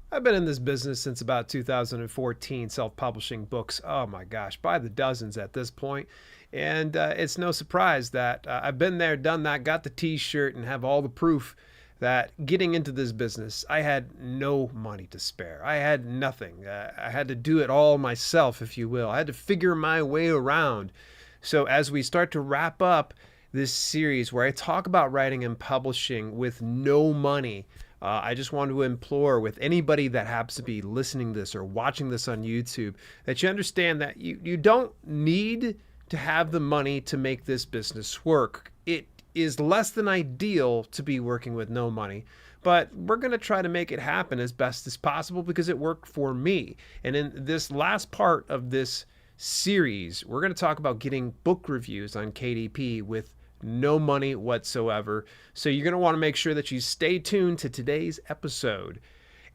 I've been in this business since about 2014, self-publishing books. Oh my gosh, by the dozens at this point. And it's no surprise that I've been there, done that, got the t-shirt, and have all the proof that getting into this business, I had no money to spare. I had nothing. I had to do it all myself, if you will. I had to figure my way around. So as we start to wrap up this series where I talk about writing and publishing with no money, I just want to implore with anybody that happens to be listening to this or watching this on YouTube that you understand that you don't need to have the money to make this business work. It is less than ideal to be working with no money, but we're going to try to make it happen as best as possible because it worked for me. And in this last part of this series, we're going to talk about getting book reviews on KDP with no money whatsoever. So you're going to want to make sure that you stay tuned to today's episode.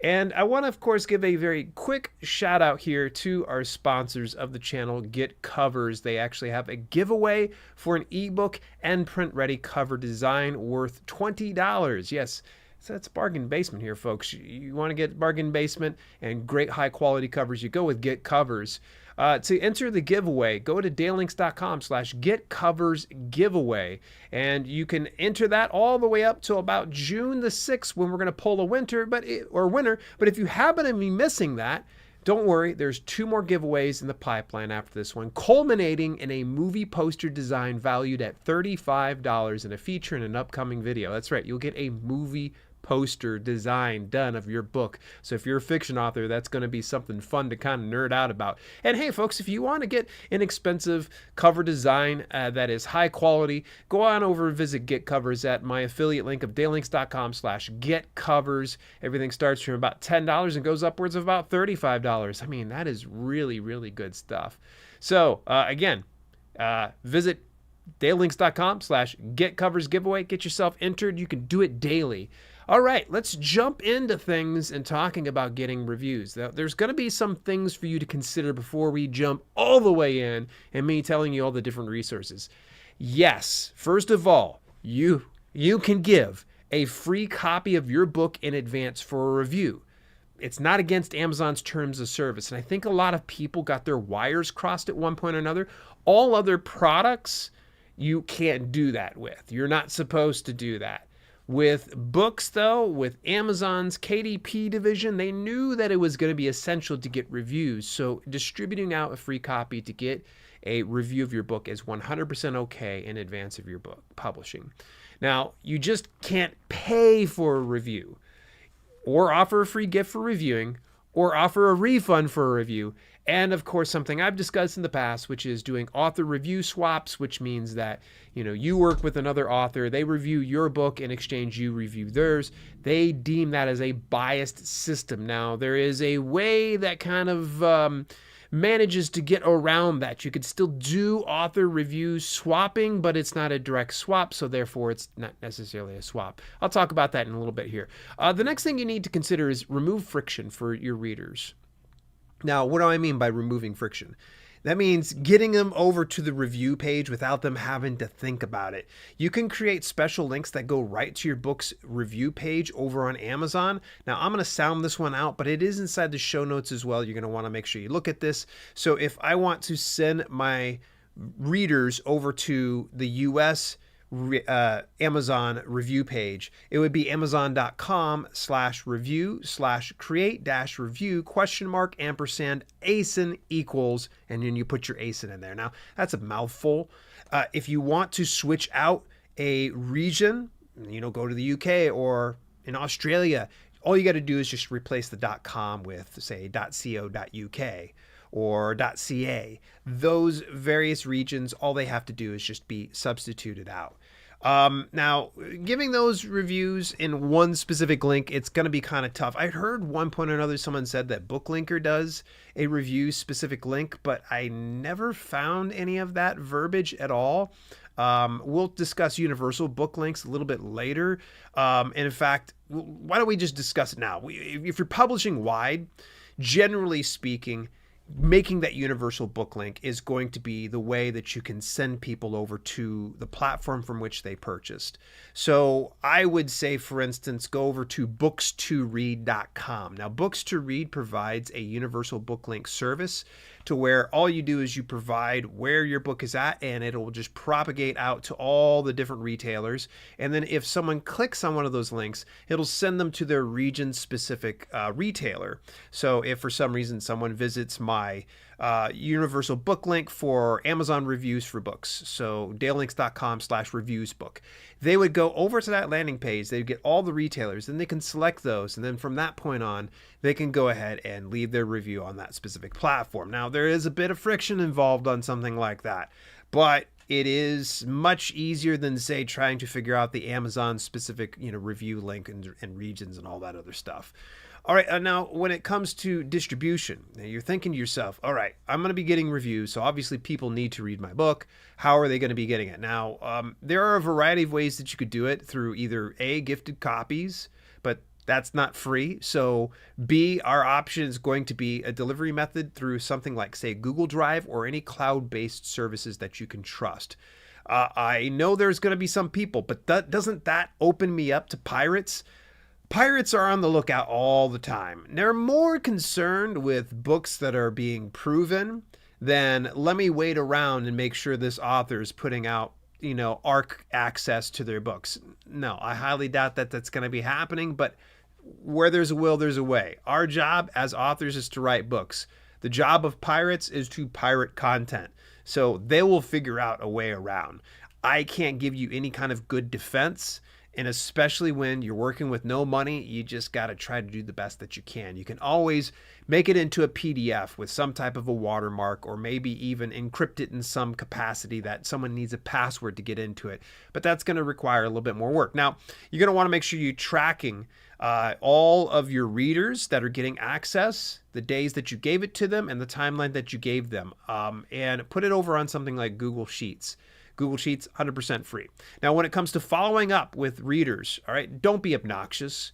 And I want to, of course, give a very quick shout out here to our sponsors of the channel, Get Covers. They actually have a giveaway for an ebook and print ready cover design worth $20. Yes, so that's bargain basement here, folks. You want to get bargain basement and great high quality covers, you go with Get Covers. To enter the giveaway, go to dalelinks.com/getcoversgiveaway, and you can enter that all the way up to about June the 6th when we're going to pull a winner. But if you happen to be missing that, don't worry, there's 2 more giveaways in the pipeline after this one, culminating in a movie poster design valued at $35 and a feature in an upcoming video. That's right, you'll get a movie poster design done of your book. So if you're a fiction author, that's going to be something fun to kind of nerd out about. And hey, folks, if you want to get inexpensive cover design that is high quality, go on over and visit Get Covers at my affiliate link of dalelinks.com/getcovers. Everything starts from about $10 and goes upwards of about $35. I mean, that is really, really good stuff. So again, visit dalelinks.com/getcoversgiveaway. Get yourself entered. You can do it daily. All right, let's jump into things and talking about getting reviews. There's going to be some things for you to consider before we jump all the way in and me telling you all the different resources. Yes, first of all, you can give a free copy of your book in advance for a review. It's not against Amazon's terms of service. And I think a lot of people got their wires crossed at one point or another. All other products, you can't do that with. You're not supposed to do that. With books, though, with Amazon's KDP division, they knew that it was going to be essential to get reviews. So distributing out a free copy to get a review of your book is 100% okay in advance of your book publishing. Now, you just can't pay for a review or offer a free gift for reviewing or offer a refund for a review. And of course, something I've discussed in the past, which is doing author review swaps, which means that, you work with another author, they review your book, in exchange you review theirs. They deem that as a biased system. Now, there is a way that kind of manages to get around that. You could still do author review swapping, but it's not a direct swap, so therefore it's not necessarily a swap. I'll talk about that in a little bit here. The next thing you need to consider is remove friction for your readers. Now, what do I mean by removing friction? That means getting them over to the review page without them having to think about it. You can create special links that go right to your book's review page over on Amazon. Now, I'm going to sound this one out, but it is inside the show notes as well. You're going to want to make sure you look at this. So if I want to send my readers over to the US Amazon review page, it would be amazon.com/review/create-review $ampersand ASIN equals, and then you put your ASIN in there. Now, that's a mouthful. If you want to switch out a region, go to the UK or in Australia, all you got to do is just replace the .com with, say, .co.uk or .ca. Those various regions, all they have to do is just be substituted out. Now, giving those reviews in one specific link, it's going to be kind of tough. I heard one point or another someone said that BookLinker does a review specific link, but I never found any of that verbiage at all. We'll discuss universal book links a little bit later. And in fact, why don't we just discuss it now? If you're publishing wide, generally speaking, making that universal book link is going to be the way that you can send people over to the platform from which they purchased. So I would say, for instance, go over to books2read.com. Now, Books2Read provides a universal book link service to where all you do is you provide where your book is at, and it'll just propagate out to all the different retailers. And then if someone clicks on one of those links, it'll send them to their region specific retailer. So if for some reason someone visits my universal book link for Amazon reviews for books, so dalelinks.com/reviewsbook, they would go over to that landing page, they'd get all the retailers, then they can select those, and then from that point on, they can go ahead and leave their review on that specific platform. Now, there is a bit of friction involved on something like that, but it is much easier than, say, trying to figure out the Amazon specific, review link and regions and all that other stuff. All right, now when it comes to distribution, you're thinking to yourself, all right, I'm going to be getting reviews, so obviously people need to read my book. How are they going to be getting it? Now, there are a variety of ways that you could do it through either A, gifted copies, but that's not free. So B, our option is going to be a delivery method through something like, say, Google Drive or any cloud-based services that you can trust. I know there's going to be some people, but doesn't that open me up to pirates? Pirates are on the lookout all the time. They're more concerned with books that are being proven than let me wait around and make sure this author is putting out, ARC access to their books. No, I highly doubt that that's going to be happening, but where there's a will, there's a way. Our job as authors is to write books. The job of pirates is to pirate content. So they will figure out a way around. I can't give you any kind of good defense. And especially when you're working with no money, you just got to try to do the best that you can. You can always make it into a PDF with some type of a watermark, or maybe even encrypt it in some capacity that someone needs a password to get into it. But that's going to require a little bit more work. Now, you're going to want to make sure you're tracking all of your readers that are getting access, the days that you gave it to them, and the timeline that you gave them, and put it over on something like Google Sheets. Google Sheets, 100% free. Now, when it comes to following up with readers, all right, don't be obnoxious.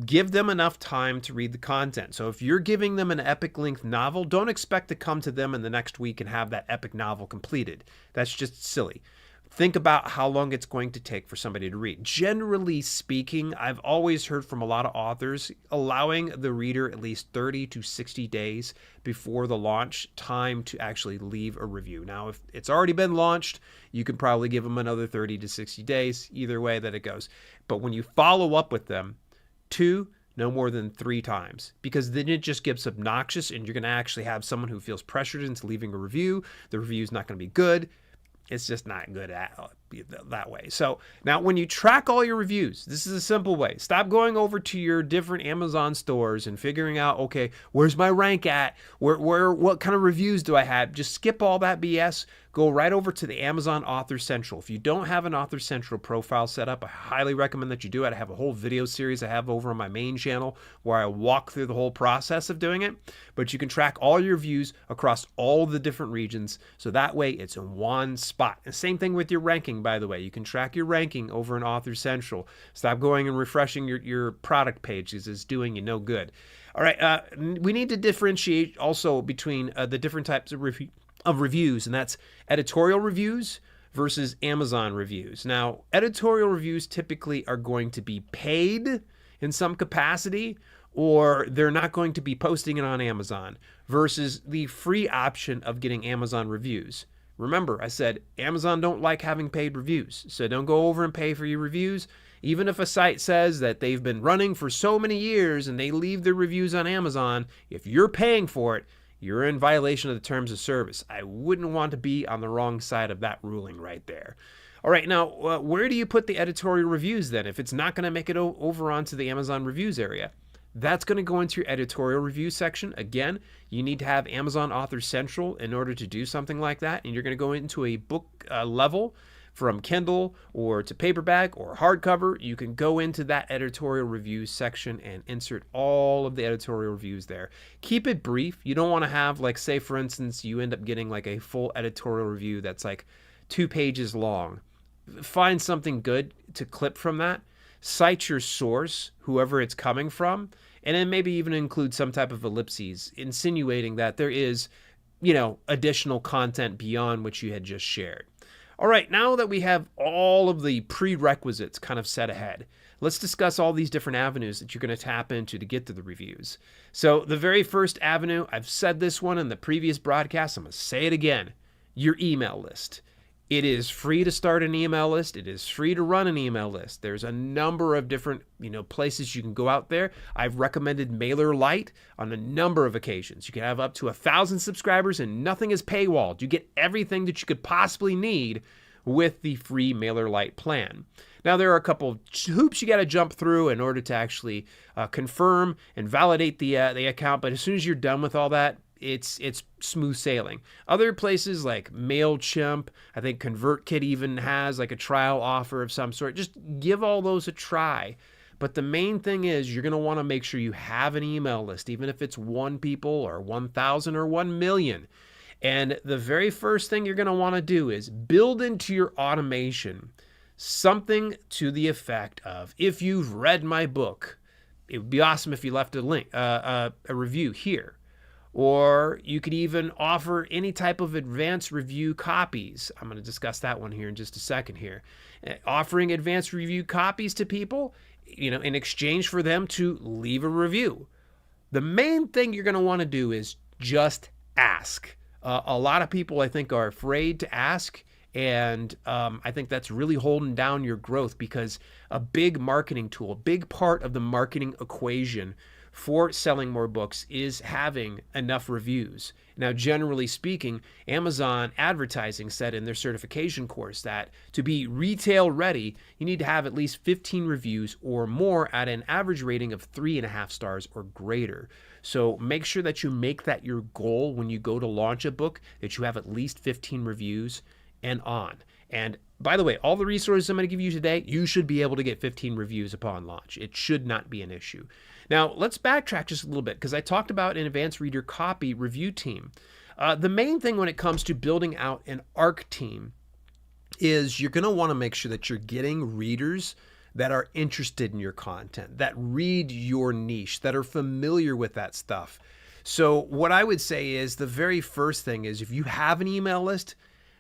Give them enough time to read the content. So if you're giving them an epic length novel, don't expect to come to them in the next week and have that epic novel completed. That's just silly. Think about how long it's going to take for somebody to read. Generally speaking, I've always heard from a lot of authors allowing the reader at least 30 to 60 days before the launch time to actually leave a review. Now, if it's already been launched, you can probably give them another 30 to 60 days, either way that it goes. But when you follow up with them, no more than 3 times, because then it just gets obnoxious and you're going to actually have someone who feels pressured into leaving a review. The review is not going to be good. It's just not good that way. So now when you track all your reviews, this is a simple way. Stop going over to your different Amazon stores and figuring out, okay, where's my rank at? What kind of reviews do I have? Just skip all that BS. Go right over to the Amazon Author Central. If you don't have an Author Central profile set up, I highly recommend that you do it. I have a whole video series I have over on my main channel where I walk through the whole process of doing it. But you can track all your views across all the different regions. So that way it's in one spot. And same thing with your ranking, by the way. You can track your ranking over in Author Central. Stop going and refreshing your product pages. It's doing you no good. All right. We need to differentiate also between the different types of reviews, and that's editorial reviews versus Amazon reviews. Now, editorial reviews typically are going to be paid in some capacity, or they're not going to be posting it on Amazon, versus the free option of getting Amazon reviews. Remember, I said Amazon don't like having paid reviews, so don't go over and pay for your reviews. Even if a site says that they've been running for so many years and they leave their reviews on Amazon, if you're paying for it, you're in violation of the terms of service. I wouldn't want to be on the wrong side of that ruling right there. All right, now, where do you put the editorial reviews then if it's not going to make it over onto the Amazon reviews area? That's going to go into your editorial review section. Again, you need to have Amazon Author Central in order to do something like that, and you're going to go into a book level from Kindle or to paperback or hardcover. You can go into that editorial review section and insert all of the editorial reviews there. Keep it brief. You don't want to have, like, say, for instance, you end up getting like a full editorial review that's like 2 pages long. Find something good to clip from that. Cite your source, whoever it's coming from, And then maybe even include some type of ellipses, insinuating that there is, additional content beyond what you had just shared. All right, now that we have all of the prerequisites kind of set ahead, let's discuss all these different avenues that you're going to tap into to get to the reviews. So the very first avenue, I've said this one in the previous broadcast, I'm going to say it again, your email list. It is free to start an email list. It is free to run an email list. There's a number of different, places you can go out there. I've recommended MailerLite on a number of occasions. You can have up to 1,000 subscribers and nothing is paywalled. You get everything that you could possibly need with the free MailerLite plan. Now, there are a couple hoops you got to jump through in order to actually confirm and validate the account. But as soon as you're done with all that, it's smooth sailing. Other places like MailChimp, I think ConvertKit even has like a trial offer of some sort. Just give all those a try. But the main thing is you're going to want to make sure you have an email list, even if it's 1 people or 1,000 or 1 million. And the very first thing you're going to want to do is build into your automation something to the effect of, if you've read my book, it would be awesome if you left a link, a review here. Or you could even offer any type of advanced review copies. I'm going to discuss that one here in just a second here. Offering advanced review copies to people, in exchange for them to leave a review. The main thing you're going to want to do is just ask. A lot of people, I think, are afraid to ask. And I think that's really holding down your growth, because a big marketing tool, a big part of the marketing equation for selling more books is having enough reviews. Now, generally speaking, Amazon advertising said in their certification course that to be retail ready, you need to have at least 15 reviews or more at an average rating of 3.5 stars or greater. So make sure that you make that your goal when you go to launch a book, that you have at least 15 reviews and on. And by the way, all the resources I'm going to give you today, you should be able to get 15 reviews upon launch. It should not be an issue. Now, let's backtrack just a little bit, because I talked about an advanced reader copy review team. The main thing when it comes to building out an ARC team is you're going to want to make sure that you're getting readers that are interested in your content, that read your niche, that are familiar with that stuff. So what I would say is the very first thing is, if you have an email list,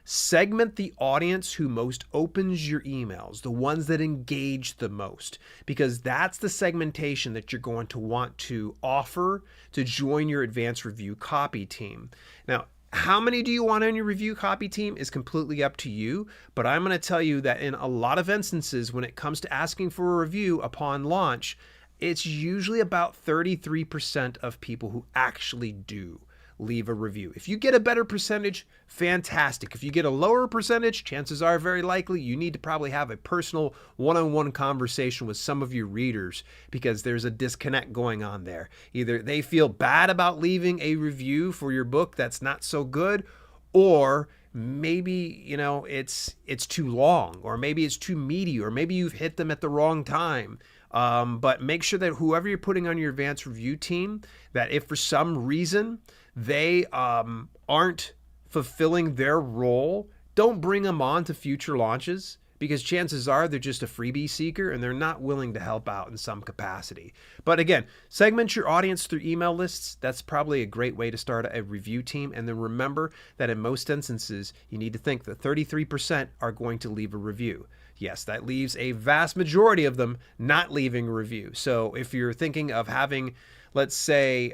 segment the audience who most opens your emails, the ones that engage the most, because that's the segmentation that you're going to want to offer to join your advanced review copy team. Now, how many do you want on your review copy team is completely up to you, but I'm going to tell you that in a lot of instances, when it comes to asking for a review upon launch, it's usually about 33% of people who actually do leave a review. If you get a better percentage, fantastic. If you get a lower percentage, chances are very likely you need to probably have a personal one-on-one conversation with some of your readers, because there's a disconnect going on there. Either they feel bad about leaving a review for your book that's not so good, or maybe, it's too long, or maybe it's too meaty, or maybe you've hit them at the wrong time. But make sure that whoever you're putting on your advanced review team, that if for some reason they aren't fulfilling their role, don't bring them on to future launches, because chances are they're just a freebie seeker and they're not willing to help out in some capacity. But again, segment your audience through email lists. That's probably a great way to start a review team. And then remember that in most instances, you need to think that 33% are going to leave a review. Yes, that leaves a vast majority of them not leaving a review. So if you're thinking of having, let's say,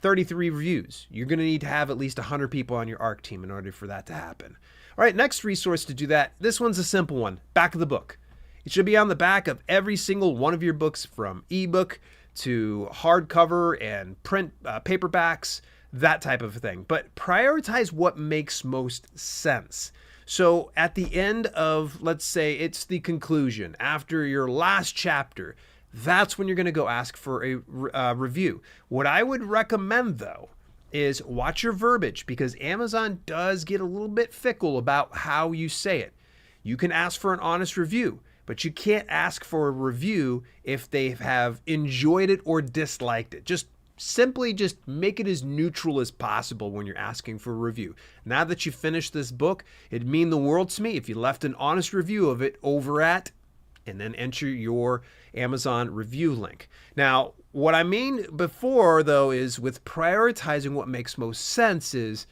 33 reviews, you're going to need to have at least 100 people on your ARC team in order for that to happen. All right, next resource to do that. This one's a simple one. Back of the book. It should be on the back of every single one of your books, from ebook to hardcover and print paperbacks, that type of thing. But prioritize what makes most sense. So at the end of, let's say it's the conclusion, after your last chapter, that's when you're going to go ask for a review. What I would recommend, though, is watch your verbiage, because Amazon does get a little bit fickle about how you say it. You can ask for an honest review, but you can't ask for a review if they have enjoyed it or disliked it. Simply make it as neutral as possible when you're asking for a review. Now that you've finished this book, it'd mean the world to me if you left an honest review of it over at and then enter your Amazon review link. Now, what I mean before, though, is with prioritizing what makes most sense is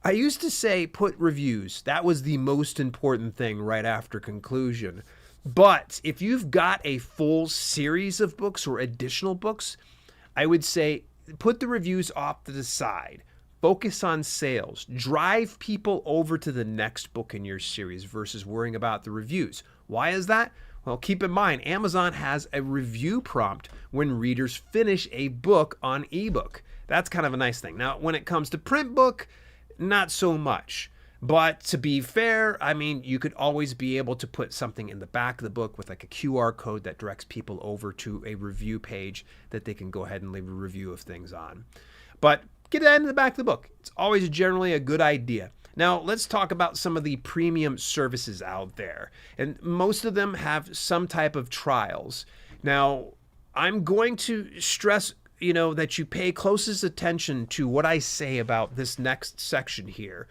I used to say put reviews. That was the most important thing right after conclusion. But if you've got a full series of books or additional books, I would say put the reviews off to the side. Focus on sales. Drive people over to the next book in your series versus worrying about the reviews. Why is that? Well, keep in mind, Amazon has a review prompt when readers finish a book on ebook. That's kind of a nice thing. Now, when it comes to print book, not so much. But to be fair, I mean, you could always be able to put something in the back of the book with like a QR code that directs people over to a review page that they can go ahead and leave a review of things on. But get that in the back of the book. It's always generally a good idea. Now, let's talk about some of the premium services out there. And most of them have some type of trials. Now, I'm going to stress, that you pay closest attention to what I say about this next section here.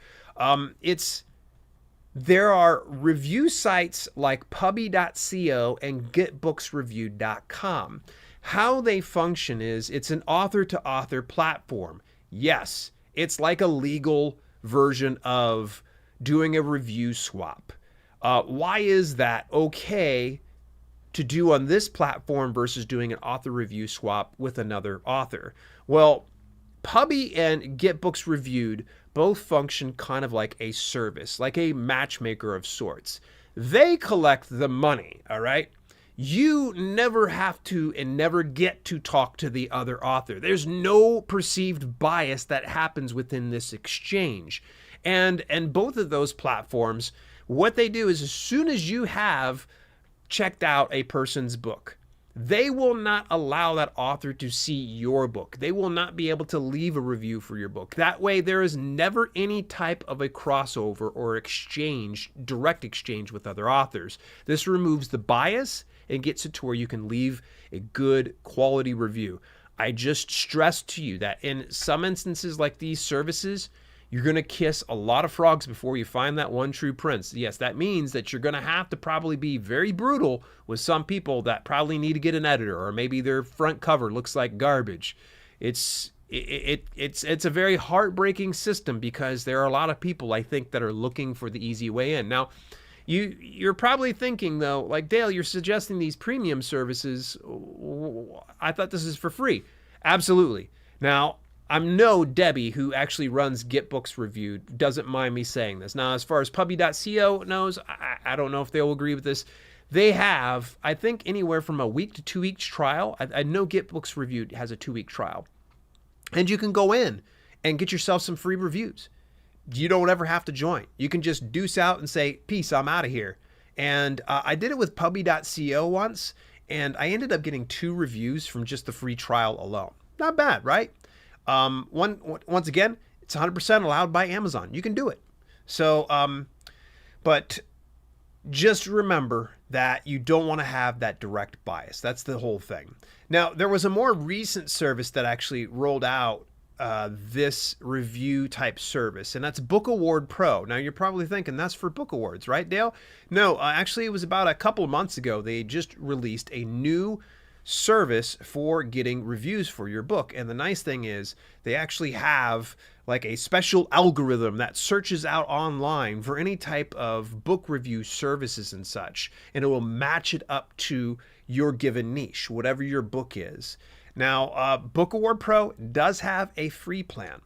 There are review sites like puppy.co and getbooksreviewed.com. How they function is it's an author-to-author platform. Yes, it's like a legal version of doing a review swap. Why is that okay to do on this platform versus doing an author review swap with another author? Well, Puppy and Get Books Reviewed both function kind of like a service, like a matchmaker of sorts. They collect the money, all right? You never have to and never get to talk to the other author. There's no perceived bias that happens within this exchange. And both of those platforms, what they do is as soon as you have checked out a person's book, they will not allow that author to see your book. They will not be able to leave a review for your book. That way, there is never any type of a crossover or exchange, direct exchange with other authors. This removes the bias and gets it to where you can leave a good quality review. I just stressed to you that in some instances like these services, you're going to kiss a lot of frogs before you find that one true prince. Yes, that means that you're going to have to probably be very brutal with some people that probably need to get an editor, or maybe their front cover looks like garbage. It's a very heartbreaking system because there are a lot of people, I think, that are looking for the easy way in. Now, you're probably thinking, though, like, Dale, you're suggesting these premium services. I thought this is for free. Absolutely. Now, I'm no Debbie, who actually runs Get Books Reviewed, doesn't mind me saying this. Now, as far as puppy.co knows, I don't know if they'll agree with this. They have, I think, anywhere from a week to 2 weeks trial. I know Get Books Reviewed has a 2-week trial. And you can go in and get yourself some free reviews. You don't ever have to join. You can just deuce out and say, peace, I'm out of here. And I did it with puppy.co once, and I ended up getting 2 reviews from just the free trial alone. Not bad, right? Once again, it's 100% allowed by Amazon. You can do it. So, but just remember that you don't want to have that direct bias. That's the whole thing. Now, there was a more recent service that actually rolled out this review type service, and that's Book Award Pro. Now, you're probably thinking that's for book awards, right, Dale? No, actually, it was about a couple of months ago. They just released a new service for getting reviews for your book. And the nice thing is they actually have like a special algorithm that searches out online for any type of book review services and such, and it will match it up to your given niche, whatever your book is. Now, Book Award Pro does have a free plan.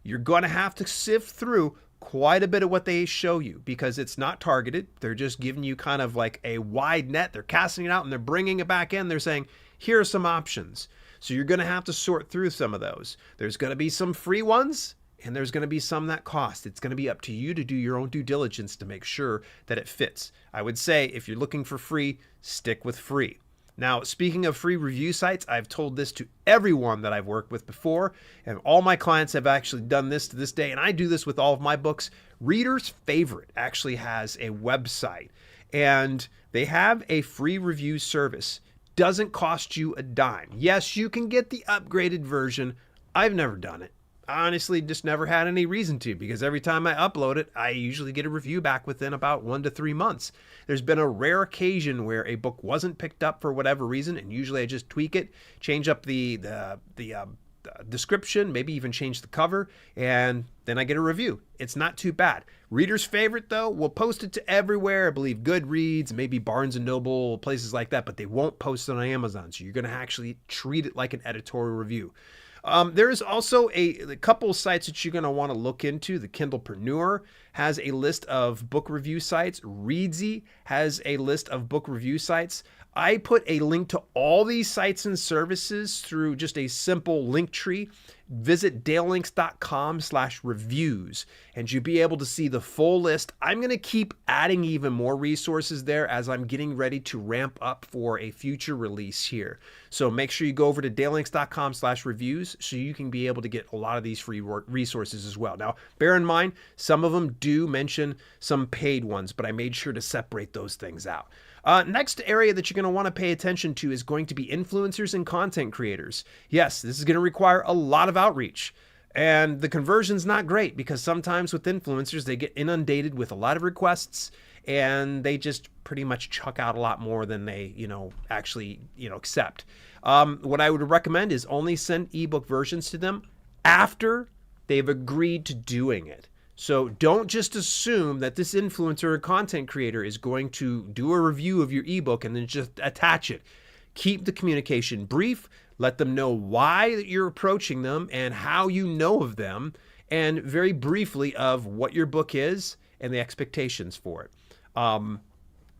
You're going to have to sift through quite a bit of what they show you because it's not targeted. They're just giving you kind of like a wide net. They're casting it out and they're bringing it back in. They're saying, here are some options. So you're going to have to sort through some of those. There's going to be some free ones and there's going to be some that cost. It's going to be up to you to do your own due diligence to make sure that it fits. I would say if you're looking for free, stick with free. Now, speaking of free review sites, I've told this to everyone that I've worked with before, and all my clients have actually done this to this day, and I do this with all of my books. Reader's Favorite actually has a website, and they have a free review service. Doesn't cost you a dime. Yes, you can get the upgraded version. I've never done it. honestly just never had any reason to, because every time I upload it, I usually get a review back within about 1 to 3 months. There's been a rare occasion where a book wasn't picked up for whatever reason, and usually I just tweak it, change up the description, maybe even change the cover, and then I get a review. It's not too bad. Reader's favorite, though, we'll post it to everywhere. I believe Goodreads, maybe Barnes & Noble, places like that, but they won't post it on Amazon, so you're going to actually treat it like an editorial review. There is also a couple sites that you're going to want to look into. The Kindlepreneur has a list of book review sites. Readsy has a list of book review sites. I put a link to all these sites and services through just a simple link tree. Visit dalelinks.com/reviews and you'll be able to see the full list. I'm going to keep adding even more resources there as I'm getting ready to ramp up for a future release here. So make sure you go over to dalelinks.com/reviews so you can be able to get a lot of these free resources as well. Now, bear in mind, some of them do mention some paid ones, but I made sure to separate those things out. Next area that you're going to want to pay attention to is going to be influencers and content creators. Yes, this is going to require a lot of outreach. And the conversion's not great because sometimes with influencers, they get inundated with a lot of requests and they just pretty much chuck out a lot more than they, actually, accept. What I would recommend is only send ebook versions to them after they've agreed to doing it. So don't just assume that this influencer or content creator is going to do a review of your ebook and then just attach it. Keep the communication brief. Let them know why you're approaching them and how you know of them, and very briefly of what your book is and the expectations for it.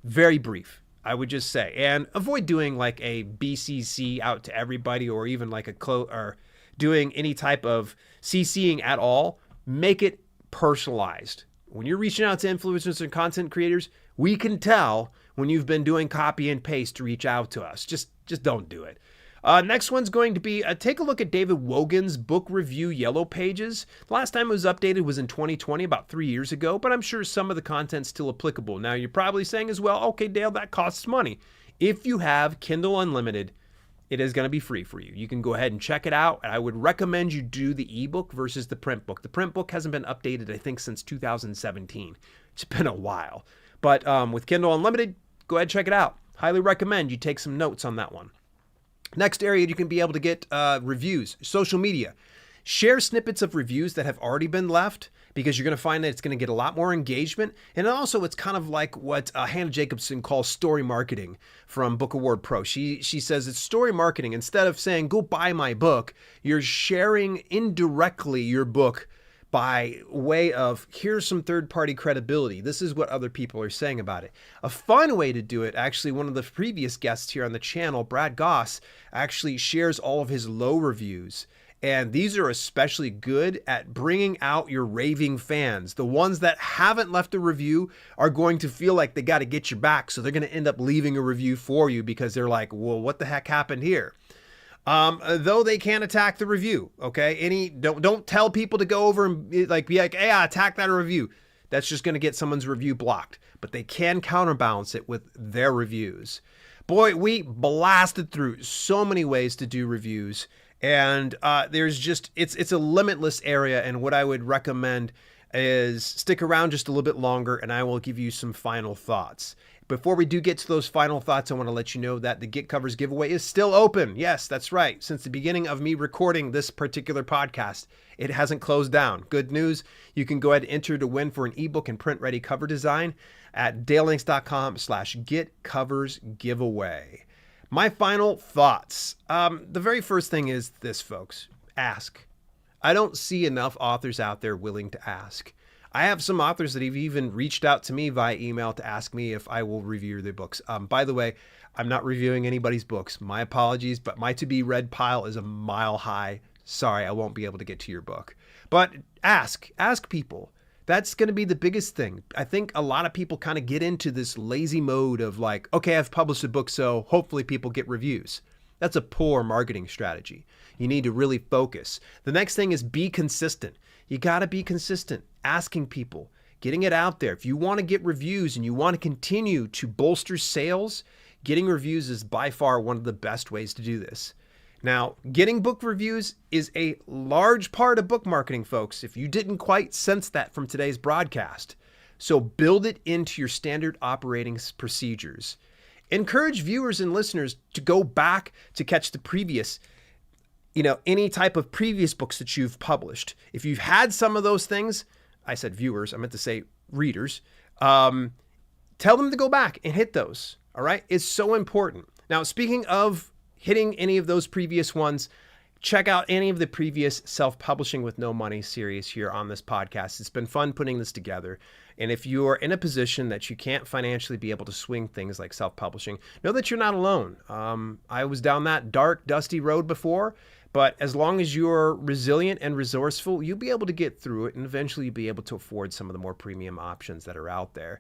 Very brief, I would just say. And avoid doing like a BCC out to everybody or even like or doing any type of CCing at all. Make it personalized. When you're reaching out to influencers and content creators, we can tell when you've been doing copy and paste to reach out to us. Just don't do it. Next one's going to be take a look at David Wogan's book review yellow pages. The last time it was updated was in 2020, about 3 years ago, but I'm sure some of the content's still applicable. Now you're probably saying as well, okay, Dale, that costs money. If you have Kindle Unlimited, it is going to be free for you. You can go ahead and check it out. I would recommend you do the ebook versus the print book. The print book hasn't been updated, I think, since 2017. It's been a while. But with Kindle Unlimited, go ahead and check it out. Highly recommend you take some notes on that one. Next area you can be able to get reviews, social media. Share snippets of reviews that have already been left because you're going to find that it's going to get a lot more engagement. And also it's kind of like what Hannah Jacobson calls story marketing from Book Award Pro. She says it's story marketing. Instead of saying, go buy my book, you're sharing indirectly your book by way of here's some third-party credibility. This is what other people are saying about it. A fun way to do it, actually, one of the previous guests here on the channel, Brad Goss, actually shares all of his low reviews. And these are especially good at bringing out your raving fans. The ones that haven't left a review are going to feel like they got to get your back. So they're going to end up leaving a review for you because they're like, well, what the heck happened here? Though they can't attack the review. Okay. Don't tell people to go over and be like, hey, attack that review. That's just going to get someone's review blocked, but they can counterbalance it with their reviews. Boy, we blasted through so many ways to do reviews. And there's just, it's a limitless area. And what I would recommend is stick around just a little bit longer and I will give you some final thoughts. Before we do get to those final thoughts, I want to let you know that the Get Covers giveaway is still open. Yes, that's right. Since the beginning of me recording this particular podcast, it hasn't closed down. Good news. You can go ahead and enter to win for an ebook and print ready cover design at dalelinks.com/getcoversgiveaway. My final thoughts. The very first thing is this, folks. Ask. I don't see enough authors out there willing to ask. I have some authors that have even reached out to me via email to ask me if I will review their books. By the way, I'm not reviewing anybody's books. My apologies, but my to-be-read pile is a mile high. Sorry, I won't be able to get to your book. But ask people. That's going to be the biggest thing. I think a lot of people kind of get into this lazy mode of like, okay, I've published a book, so hopefully people get reviews. That's a poor marketing strategy. You need to really focus. The next thing is be consistent. You got to be consistent, asking people, getting it out there. If you want to get reviews and you want to continue to bolster sales, getting reviews is by far one of the best ways to do this. Now, getting book reviews is a large part of book marketing, folks, if you didn't quite sense that from today's broadcast. So build it into your standard operating procedures. Encourage viewers and listeners to go back to catch the previous, any type of previous books that you've published. If you've had some of those things, I said viewers, I meant to say readers, tell them to go back and hit those. All right. It's so important. Now, speaking of hitting any of those previous ones, check out any of the previous Self-Publishing with No Money series here on this podcast. It's been fun putting this together. And if you are in a position that you can't financially be able to swing things like self-publishing, know that you're not alone. I was down that dark, dusty road before, but as long as you're resilient and resourceful, you'll be able to get through it and eventually be able to afford some of the more premium options that are out there.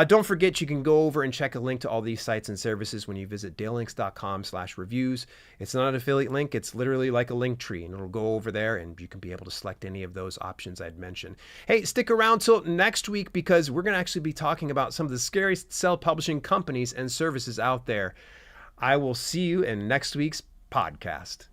Don't forget, you can go over and check a link to all these sites and services when you visit dalelinks.com/reviews. It's not an affiliate link. It's literally like a link tree, and it'll go over there and you can be able to select any of those options I'd mentioned. Hey, stick around till next week because we're going to actually be talking about some of the scariest self-publishing companies and services out there. I will see you in next week's podcast.